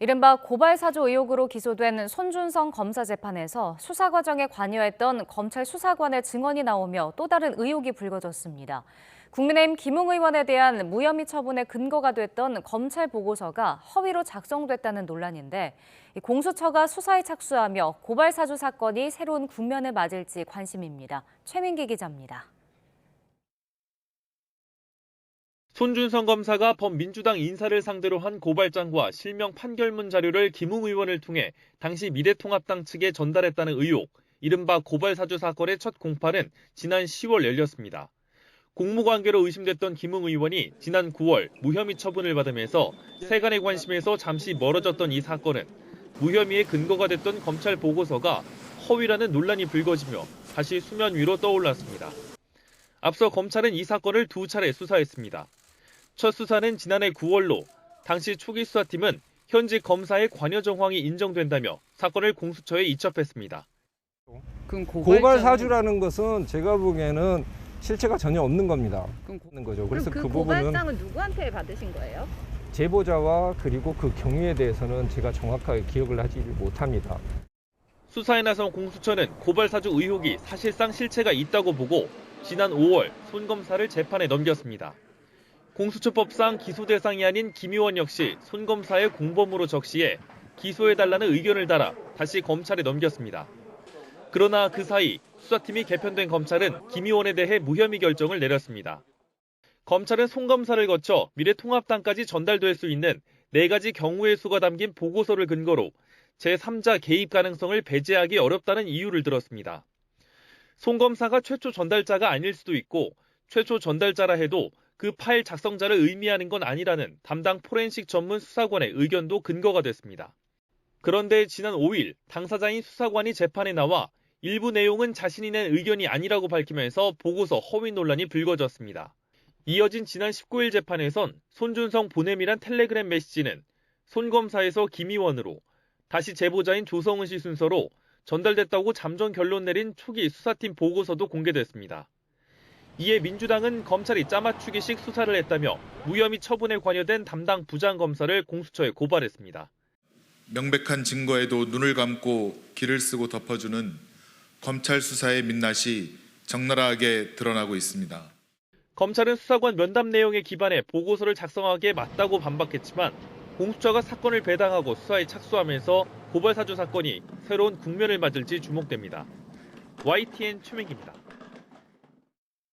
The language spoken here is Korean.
이른바 고발사주 의혹으로 기소된 손준성 검사 재판에서 수사 과정에 관여했던 검찰 수사관의 증언이 나오며 또 다른 의혹이 불거졌습니다. 국민의힘 김웅 의원에 대한 무혐의 처분의 근거가 됐던 검찰 보고서가 허위로 작성됐다는 논란인데 공수처가 수사에 착수하며 고발사주 사건이 새로운 국면을 맞을지 관심입니다. 최민기 기자입니다. 손준성 검사가 범민주당 인사를 상대로 한 고발장과 실명 판결문 자료를 김웅 의원을 통해 당시 미래통합당 측에 전달했다는 의혹, 이른바 고발사주 사건의 첫 공판은 지난 10월 열렸습니다. 공무관계로 의심됐던 김웅 의원이 지난 9월 무혐의 처분을 받으면서 세간의 관심에서 잠시 멀어졌던 이 사건은 무혐의의 근거가 됐던 검찰 보고서가 허위라는 논란이 불거지며 다시 수면 위로 떠올랐습니다. 앞서 검찰은 이 사건을 두 차례 수사했습니다. 첫 수사는 지난해 9월로 당시 초기 수사팀은 현직 검사의 관여 정황이 인정된다며 사건을 공수처에 이첩했습니다. 고발사주라는 것은 제가 보기에는 실체가 전혀 없는 겁니다. 그래서 그 고발장은 누구한테 받으신 거예요? 제보자와 그리고 그 경위에 대해서는 제가 정확하게 기억을 하지 못합니다. 수사에 나선 공수처는 고발사주 의혹이 사실상 실체가 있다고 보고 지난 5월 손 검사를 재판에 넘겼습니다. 공수처법상 기소 대상이 아닌 김 의원 역시 손 검사의 공범으로 적시해 기소해달라는 의견을 달아 다시 검찰에 넘겼습니다. 그러나 그 사이 수사팀이 개편된 검찰은 김 의원에 대해 무혐의 결정을 내렸습니다. 검찰은 손 검사를 거쳐 미래통합당까지 전달될 수 있는 4가지 경우의 수가 담긴 보고서를 근거로 제3자 개입 가능성을 배제하기 어렵다는 이유를 들었습니다. 손 검사가 최초 전달자가 아닐 수도 있고 최초 전달자라 해도 그 파일 작성자를 의미하는 건 아니라는 담당 포렌식 전문 수사관의 의견도 근거가 됐습니다. 그런데 지난 5일 당사자인 수사관이 재판에 나와 일부 내용은 자신이 낸 의견이 아니라고 밝히면서 보고서 허위 논란이 불거졌습니다. 이어진 지난 19일 재판에선 손준성 보냄이란 텔레그램 메시지는 손 검사에서 김 의원으로 다시 제보자인 조성은 씨 순서로 전달됐다고 잠정 결론 내린 초기 수사팀 보고서도 공개됐습니다. 이에 민주당은 검찰이 짜맞추기식 수사를 했다며 무혐의 처분에 관여된 담당 부장검사를 공수처에 고발했습니다. 명백한 증거에도 눈을 감고 귀를 쓰고 덮어주는 검찰 수사의 민낯이 적나라하게 드러나고 있습니다. 검찰은 수사관 면담 내용에 기반해 보고서를 작성하기에 맞다고 반박했지만 공수처가 사건을 배당하고 수사에 착수하면서 고발사주 사건이 새로운 국면을 맞을지 주목됩니다. YTN 최민기입니다.